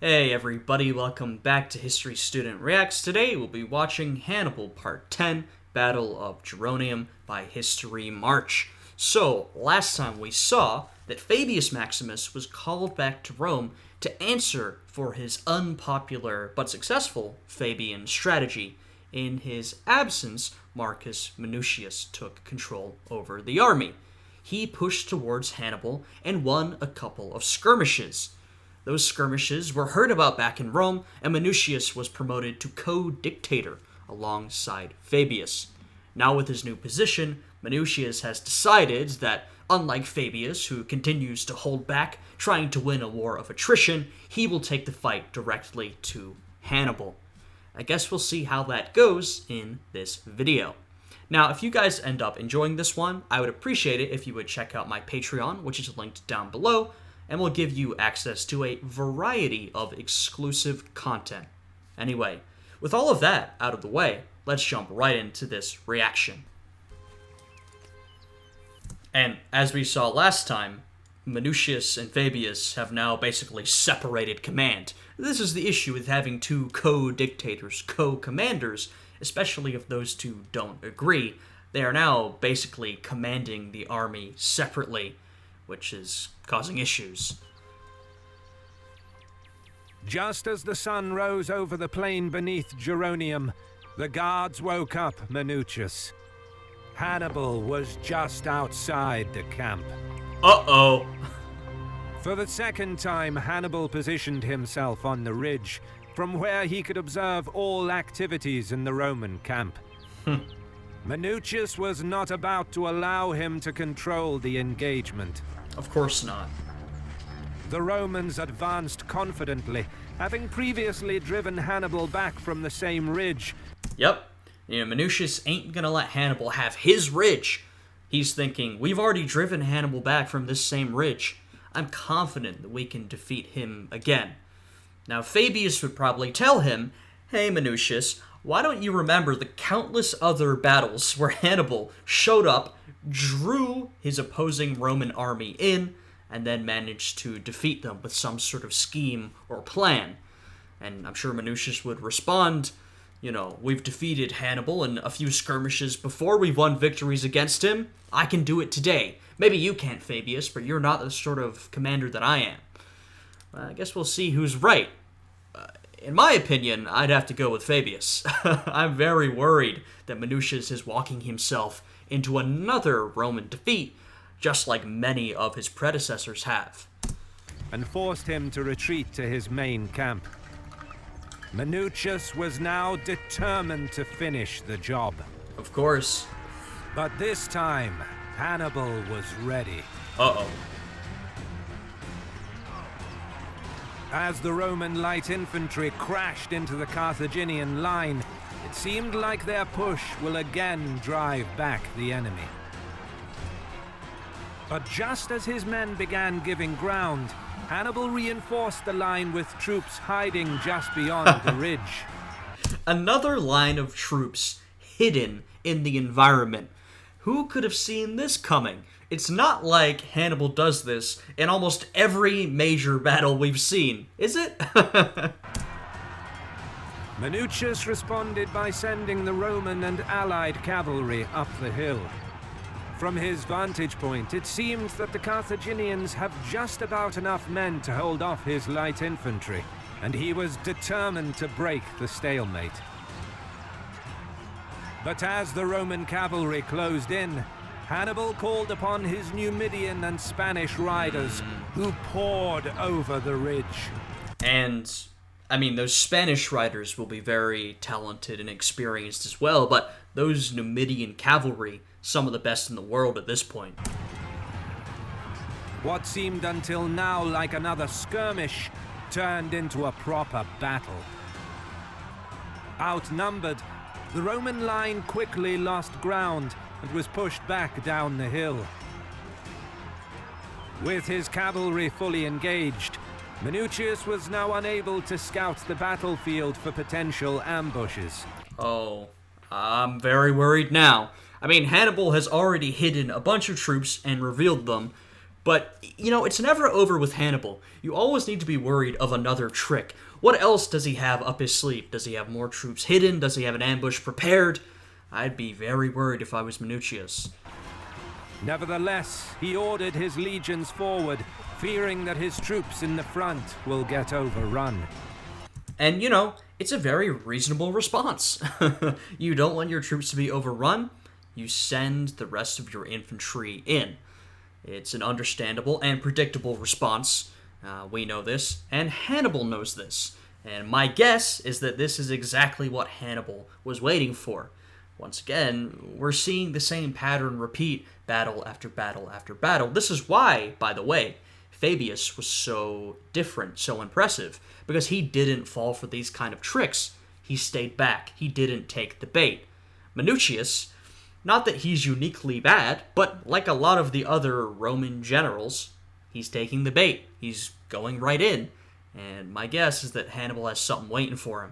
Hey everybody, welcome back to History Student Reacts. Today we'll be watching Hannibal Part 10, Battle of Geronium by HistoryMarche. So, last time we saw that Fabius Maximus was called back to Rome to answer for his unpopular but successful Fabian strategy. In his absence, Marcus Minucius took control over the army. He pushed towards Hannibal and won a couple of skirmishes. Those skirmishes were heard about back in Rome, and Minucius was promoted to co-dictator alongside Fabius. Now with his new position, Minucius has decided that, unlike Fabius, who continues to hold back, trying to win a war of attrition, he will take the fight directly to Hannibal. I guess we'll see how that goes in this video. Now, if you guys end up enjoying this one, I would appreciate it if you would check out my Patreon, which is linked down below, and will give you access to a variety of exclusive content. Anyway, with all of that out of the way, let's jump right into this reaction. And as we saw last time, Minucius and Fabius have now basically separated command. This is the issue with having two co-dictators, co-commanders, especially if those two don't agree. They are now basically commanding the army separately, which is causing issues. Just as the sun rose over the plain beneath Geronium, the guards woke up Minucius. Hannibal was just outside the camp. Uh-oh. For the second time, Hannibal positioned himself on the ridge, from where he could observe all activities in the Roman camp. Minucius was not about to allow him to control the engagement. Of course not. The Romans advanced confidently, having previously driven Hannibal back from the same ridge. Yep. Minucius ain't gonna let Hannibal have his ridge. He's thinking, we've already driven Hannibal back from this same ridge. I'm confident that we can defeat him again. Now, Fabius would probably tell him, hey, Minucius, why don't you remember the countless other battles where Hannibal showed up, drew his opposing Roman army in, and then managed to defeat them with some sort of scheme or plan? And I'm sure Minucius would respond, we've defeated Hannibal in a few skirmishes before, we've won victories against him, I can do it today. Maybe you can't, Fabius, but you're not the sort of commander that I am. I guess we'll see who's right. In my opinion, I'd have to go with Fabius. I'm very worried that Minucius is walking himself into another Roman defeat, just like many of his predecessors have. And forced him to retreat to his main camp. Minucius was now determined to finish the job. Of course. But this time, Hannibal was ready. Uh-oh. As the Roman light infantry crashed into the Carthaginian line, it seemed like their push will again drive back the enemy. But just as his men began giving ground, Hannibal reinforced the line with troops hiding just beyond the ridge. Another line of troops hidden in the environment. Who could have seen this coming? It's not like Hannibal does this in almost every major battle we've seen, is it? Minucius responded by sending the Roman and allied cavalry up the hill. From his vantage point, it seemed that the Carthaginians have just about enough men to hold off his light infantry, and he was determined to break the stalemate. But as the Roman cavalry closed in, Hannibal called upon his Numidian and Spanish riders, who poured over the ridge. And, those Spanish riders will be very talented and experienced as well, but those Numidian cavalry, some of the best in the world at this point. What seemed until now like another skirmish turned into a proper battle. Outnumbered, the Roman line quickly lost ground and was pushed back down the hill. With his cavalry fully engaged, Minucius was now unable to scout the battlefield for potential ambushes. Oh, I'm very worried now. Hannibal has already hidden a bunch of troops and revealed them, But, it's never over with Hannibal. You always need to be worried of another trick. What else does he have up his sleeve? Does he have more troops hidden? Does he have an ambush prepared? I'd be very worried if I was Minucius. Nevertheless, he ordered his legions forward, fearing that his troops in the front will get overrun. And, it's a very reasonable response. You don't want your troops to be overrun, you send the rest of your infantry in. It's an understandable and predictable response. We know this, and Hannibal knows this. And my guess is that this is exactly what Hannibal was waiting for. Once again, we're seeing the same pattern repeat battle after battle after battle. This is why, by the way, Fabius was so different, so impressive, because he didn't fall for these kind of tricks. He stayed back. He didn't take the bait. Minucius, not that he's uniquely bad, but like a lot of the other Roman generals, he's taking the bait. He's going right in. And my guess is that Hannibal has something waiting for him.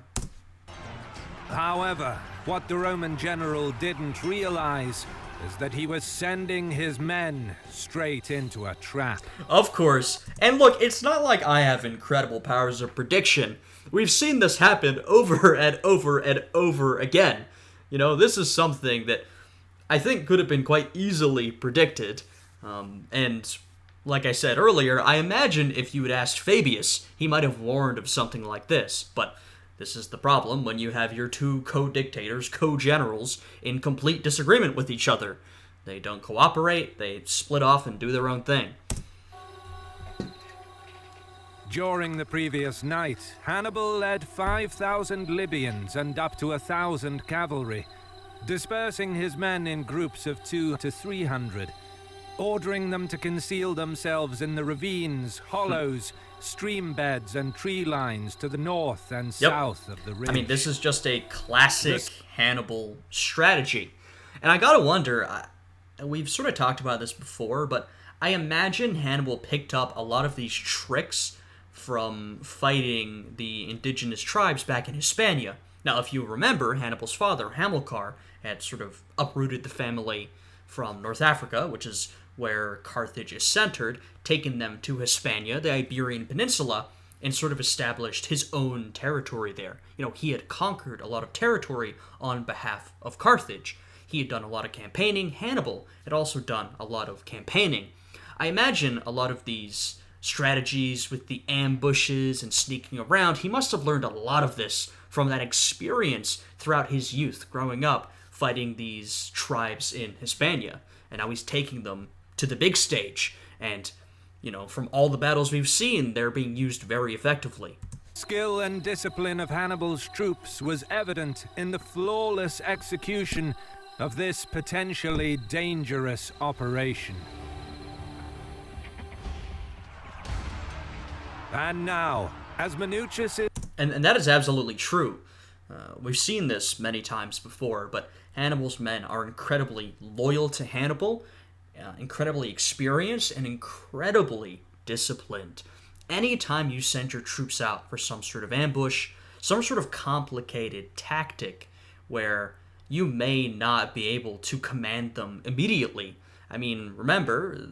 However, what the Roman general didn't realize is that he was sending his men straight into a trap. Of course. And look, it's not like I have incredible powers of prediction. We've seen this happen over and over and over again. This is something that I think could have been quite easily predicted. And like I said earlier, I imagine if you had asked Fabius, he might have warned of something like this. But this is the problem when you have your two co-dictators, co-generals, in complete disagreement with each other. They don't cooperate, they split off and do their own thing. During the previous night, Hannibal led 5,000 Libyans and up to 1,000 cavalry, dispersing his men in groups of 200 to 300, ordering them to conceal themselves in the ravines, hollows, stream beds, and tree lines to the north and south of the ridge. This is just a classic Hannibal strategy. And I gotta wonder, we've sort of talked about this before, but I imagine Hannibal picked up a lot of these tricks from fighting the indigenous tribes back in Hispania. Now, if you remember, Hannibal's father, Hamilcar, had sort of uprooted the family from North Africa, which is where Carthage is centered, taken them to Hispania, the Iberian Peninsula, and sort of established his own territory there. He had conquered a lot of territory on behalf of Carthage. He had done a lot of campaigning. Hannibal had also done a lot of campaigning. I imagine a lot of these strategies with the ambushes and sneaking around, he must have learned a lot of this from that experience throughout his youth, growing up, fighting these tribes in Hispania. And now he's taking them to the big stage. And, from all the battles we've seen, they're being used very effectively. Skill and discipline of Hannibal's troops was evident in the flawless execution of this potentially dangerous operation. And now, as Minucius is... And that is absolutely true. We've seen this many times before, but Hannibal's men are incredibly loyal to Hannibal, incredibly experienced, and incredibly disciplined. Anytime you send your troops out for some sort of ambush, some sort of complicated tactic where you may not be able to command them immediately. Remember,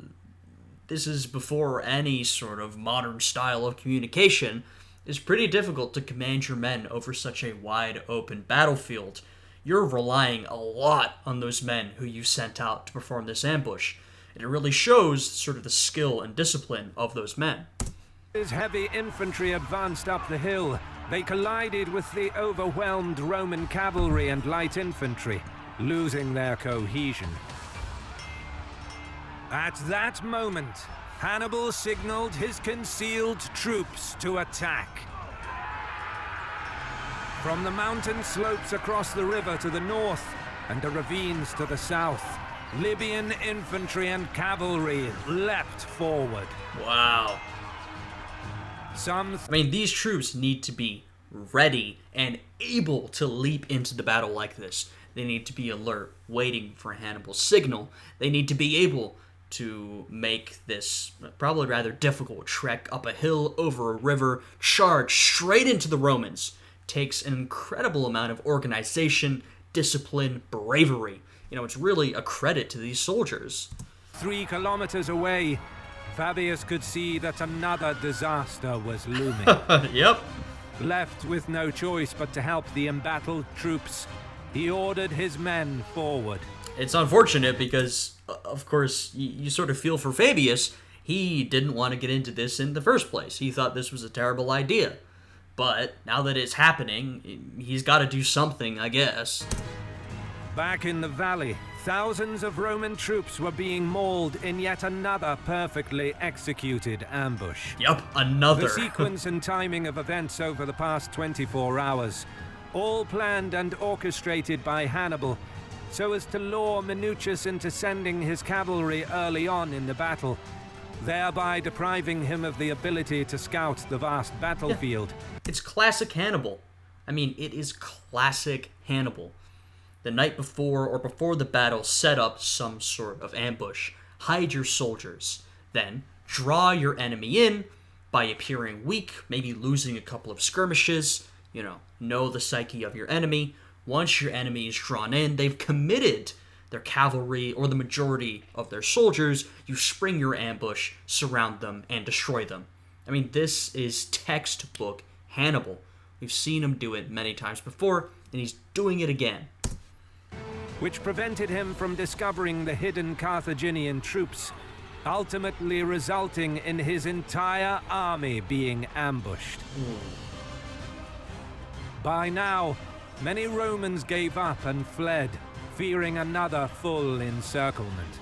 this is before any sort of modern style of communication. It's pretty difficult to command your men over such a wide open battlefield. You're relying a lot on those men who you sent out to perform this ambush. And it really shows sort of the skill and discipline of those men. As heavy infantry advanced up the hill, they collided with the overwhelmed Roman cavalry and light infantry, losing their cohesion. At that moment, Hannibal signaled his concealed troops to attack. From the mountain slopes across the river to the north and the ravines to the south, Libyan infantry and cavalry leapt forward. Wow. These troops need to be ready and able to leap into the battle like this. They need to be alert, waiting for Hannibal's signal. They need to be able to make this probably rather difficult trek up a hill, over a river, charge straight into the Romans. Takes an incredible amount of organization, discipline, bravery. It's really a credit to these soldiers. 3 kilometers away, Fabius could see that another disaster was looming. Yep. Left with no choice but to help the embattled troops, he ordered his men forward. It's unfortunate because, of course, you sort of feel for Fabius. He didn't want to get into this in the first place. He thought this was a terrible idea. But now that it's happening, he's got to do something, I guess. Back in the valley, thousands of Roman troops were being mauled in yet another perfectly executed ambush. Yup, another. The sequence and timing of events over the past 24 hours, all planned and orchestrated by Hannibal, so as to lure Minucius into sending his cavalry early on in the battle, thereby depriving him of the ability to scout the vast battlefield. Yeah. It's classic Hannibal. I mean, it is classic Hannibal. The night before or before the battle, set up some sort of ambush. Hide your soldiers. Then draw your enemy in by appearing weak, maybe losing a couple of skirmishes. Know the psyche of your enemy. Once your enemy is drawn in, they've committed their cavalry or the majority of their soldiers, you spring your ambush, surround them, and destroy them. I mean, this is textbook Hannibal. We've seen him do it many times before, and he's doing it again. Which prevented him from discovering the hidden Carthaginian troops, ultimately resulting in his entire army being ambushed. By now, many Romans gave up and fled, fearing another full encirclement.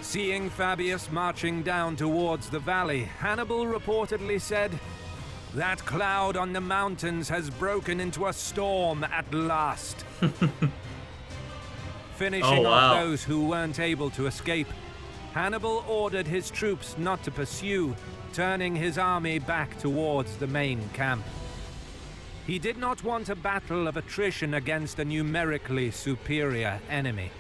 Seeing Fabius marching down towards the valley, Hannibal reportedly said, "That cloud on the mountains has broken into a storm at last." Finishing off those who weren't able to escape, Hannibal ordered his troops not to pursue, turning his army back towards the main camp. He did not want a battle of attrition against a numerically superior enemy.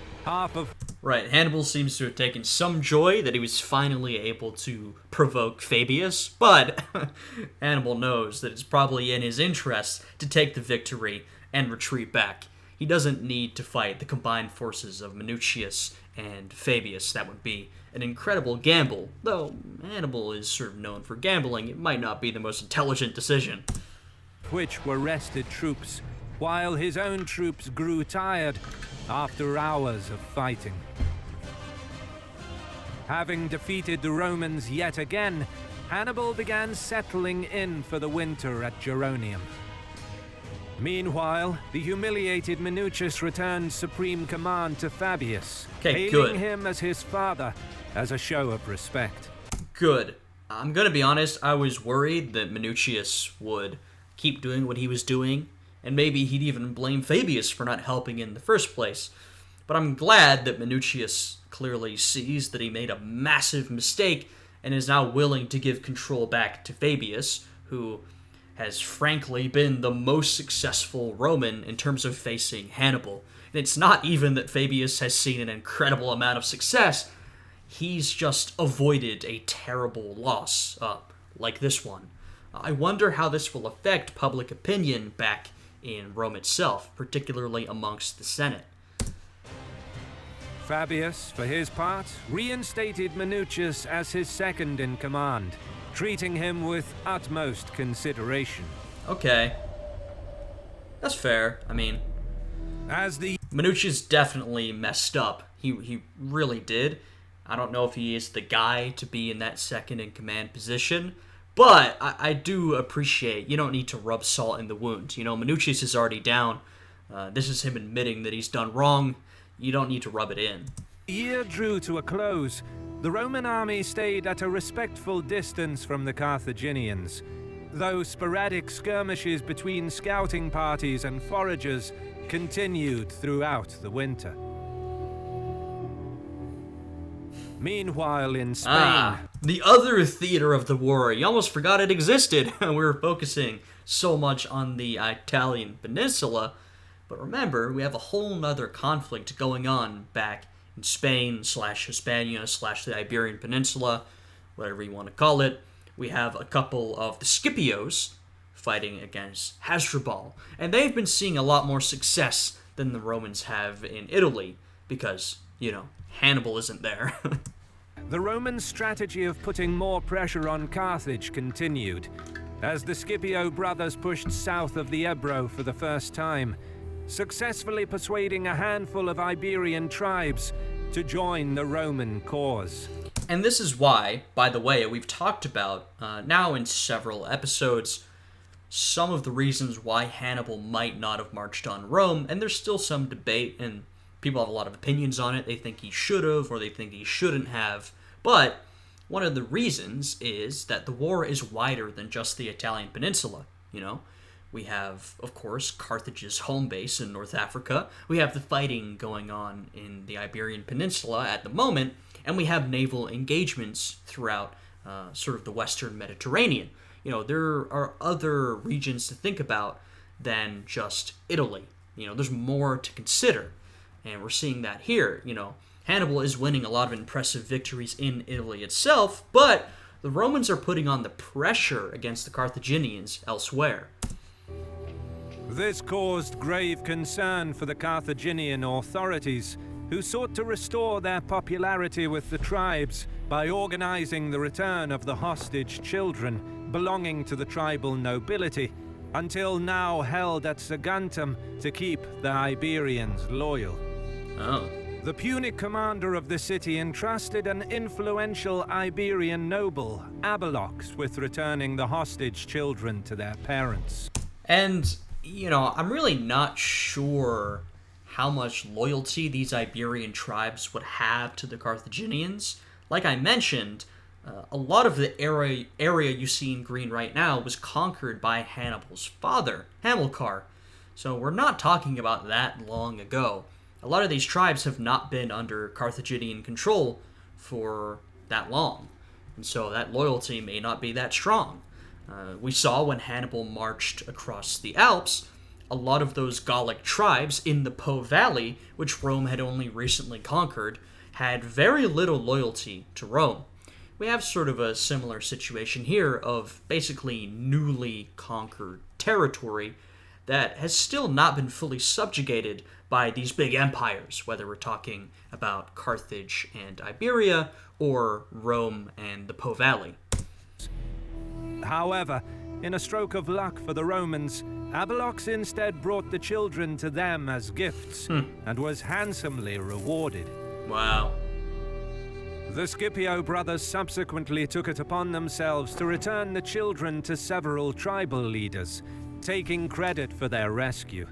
Right, Hannibal seems to have taken some joy that he was finally able to provoke Fabius, but Hannibal knows that it's probably in his interest to take the victory and retreat back. He doesn't need to fight the combined forces of Minucius and Fabius. That would be an incredible gamble. Though Hannibal is sort of known for gambling, it might not be the most intelligent decision. Which were rested troops, while his own troops grew tired after hours of fighting. Having defeated the Romans yet again, Hannibal began settling in for the winter at Geronium. Meanwhile, the humiliated Minucius returned supreme command to Fabius, hailing him as his father as a show of respect. Good. I'm gonna be honest, I was worried that Minucius would keep doing what he was doing, and maybe he'd even blame Fabius for not helping in the first place. But I'm glad that Minucius clearly sees that he made a massive mistake and is now willing to give control back to Fabius, who has frankly been the most successful Roman in terms of facing Hannibal. And it's not even that Fabius has seen an incredible amount of success, he's just avoided a terrible loss, like this one. I wonder how this will affect public opinion back in Rome itself, particularly amongst the Senate. Fabius, for his part, reinstated Minucius as his second in command, treating him with utmost consideration. Okay. That's fair. I mean, Minucius definitely messed up. He really did. I don't know if he is the guy to be in that second in command position, but I do appreciate you don't need to rub salt in the wound. Minucius is already down. This is him admitting that he's done wrong. You don't need to rub it in. The year drew to a close. The Roman army stayed at a respectful distance from the Carthaginians, though sporadic skirmishes between scouting parties and foragers continued throughout the winter. Meanwhile, in Spain... the other theater of the war. You almost forgot it existed. We were focusing so much on the Italian peninsula. But remember, we have a whole nother conflict going on back in Spain / Hispania / the Iberian Peninsula, whatever you want to call it. We have a couple of the Scipios fighting against Hasdrubal. And they've been seeing a lot more success than the Romans have in Italy because, Hannibal isn't there. The Roman strategy of putting more pressure on Carthage continued, as the Scipio brothers pushed south of the Ebro for the first time, successfully persuading a handful of Iberian tribes to join the Roman cause. And this is why, by the way, we've talked about, now in several episodes, some of the reasons why Hannibal might not have marched on Rome, and there's still some debate, and people have a lot of opinions on it. They think he should have, or they think he shouldn't have. But one of the reasons is that the war is wider than just the Italian peninsula, We have, of course, Carthage's home base in North Africa. We have the fighting going on in the Iberian Peninsula at the moment, and we have naval engagements throughout sort of the Western Mediterranean. There are other regions to think about than just Italy. There's more to consider, and we're seeing that here. Hannibal is winning a lot of impressive victories in Italy itself, but the Romans are putting on the pressure against the Carthaginians elsewhere. This caused grave concern for the Carthaginian authorities, who sought to restore their popularity with the tribes by organizing the return of the hostage children belonging to the tribal nobility, until now held at Saguntum to keep the Iberians loyal. Oh. The Punic commander of the city entrusted an influential Iberian noble, Abelox, with returning the hostage children to their parents. And, I'm really not sure how much loyalty these Iberian tribes would have to the Carthaginians. Like I mentioned, a lot of the area you see in green right now was conquered by Hannibal's father, Hamilcar. So we're not talking about that long ago. A lot of these tribes have not been under Carthaginian control for that long, and so that loyalty may not be that strong. We saw when Hannibal marched across the Alps, a lot of those Gallic tribes in the Po Valley, which Rome had only recently conquered, had very little loyalty to Rome. We have sort of a similar situation here of basically newly conquered territory that has still not been fully subjugated by these big empires, whether we're talking about Carthage and Iberia or Rome and the Po Valley. However, in a stroke of luck for the Romans, Abelox instead brought the children to them as gifts and was handsomely rewarded. Wow. The Scipio brothers subsequently took it upon themselves to return the children to several tribal leaders, taking credit for their rescue.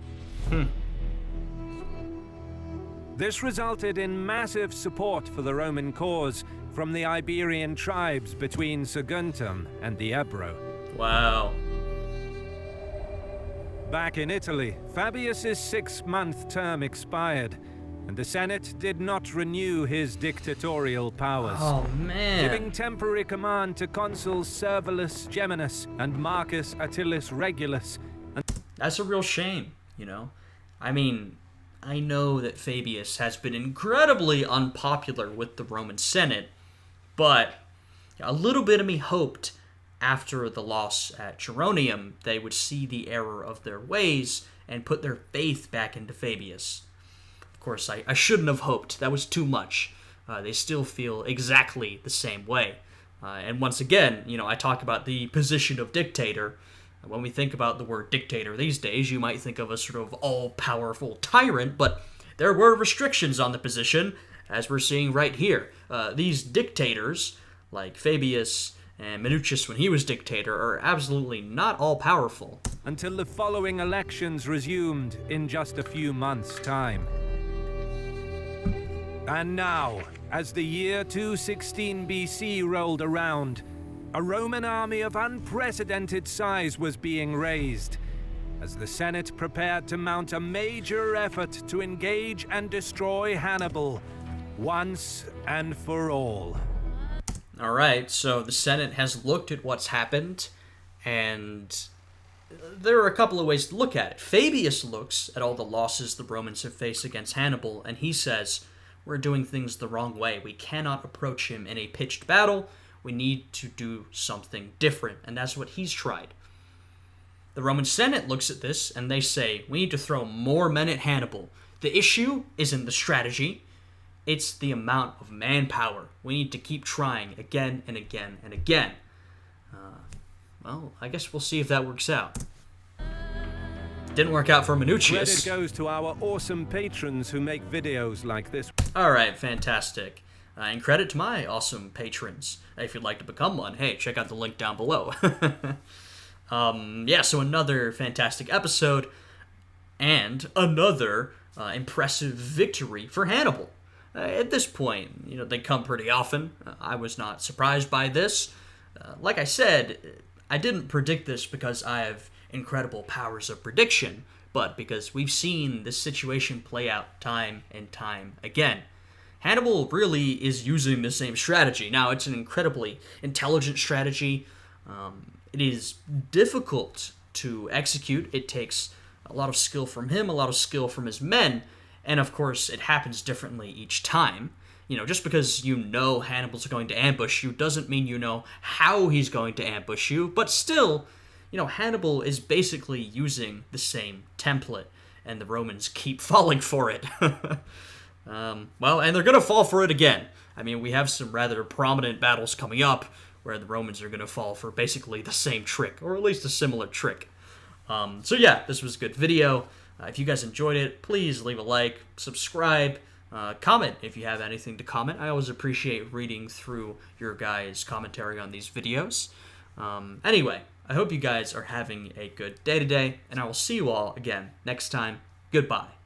This resulted in massive support for the Roman cause from the Iberian tribes between Saguntum and the Ebro. Wow. Back in Italy, Fabius's 6-month term expired, and the Senate did not renew his dictatorial powers, Oh, man. giving temporary command to consuls Servilus Geminus and Marcus Attilis Regulus. That's a real shame, I mean, I know that Fabius has been incredibly unpopular with the Roman Senate, but a little bit of me hoped after the loss at Geronium they would see the error of their ways and put their faith back into Fabius. Of course, I shouldn't have hoped. That was too much. They still feel exactly the same way. And once again, I talk about the position of dictator. When we think about the word dictator these days, you might think of a sort of all-powerful tyrant, but there were restrictions on the position, as we're seeing right here. These dictators, like Fabius and Minucius when he was dictator, are absolutely not all-powerful. Until the following elections resumed in just a few months' time. And now, as the year 216 BC rolled around, a Roman army of unprecedented size was being raised, as the Senate prepared to mount a major effort to engage and destroy Hannibal once and for all. Alright, so the Senate has looked at what's happened, and there are a couple of ways to look at it. Fabius looks at all the losses the Romans have faced against Hannibal, and he says, we're doing things the wrong way. We cannot approach him in a pitched battle. We need to do something different, and that's what he's tried. The Roman Senate looks at this, and they say, we need to throw more men at Hannibal. The issue isn't the strategy. It's the amount of manpower. We need to keep trying again and again and again. Well, I guess we'll see if that works out. Didn't work out for Minucius. Credit goes to our awesome patrons who make videos like this. Alright, fantastic. And credit to my awesome patrons. If you'd like to become one, hey, check out the link down below. Yeah, so another fantastic episode, and another impressive victory for Hannibal. At this point, you know, they come pretty often. I was not surprised by this. Like I said, I didn't predict this because I have incredible powers of prediction, but because we've seen this situation play out time and time again. Hannibal really is using the same strategy. Now, it's an incredibly intelligent strategy. It is difficult to execute. It takes a lot of skill from him, a lot of skill from his men, and of course, it happens differently each time. You know, just because you know Hannibal's going to ambush you doesn't mean you know how he's going to ambush you, but still, you know, Hannibal is basically using the same template, and the Romans keep falling for it. Well, and they're going to fall for it again. I mean, we have some rather prominent battles coming up where the Romans are going to fall for basically the same trick, or at least a similar trick. So yeah, this was a good video. If you guys enjoyed it, please leave a like, subscribe, comment if you have anything to comment. I always appreciate reading through your guys' commentary on these videos. Anyway, I hope you guys are having a good day today, and I will see you all again next time. Goodbye.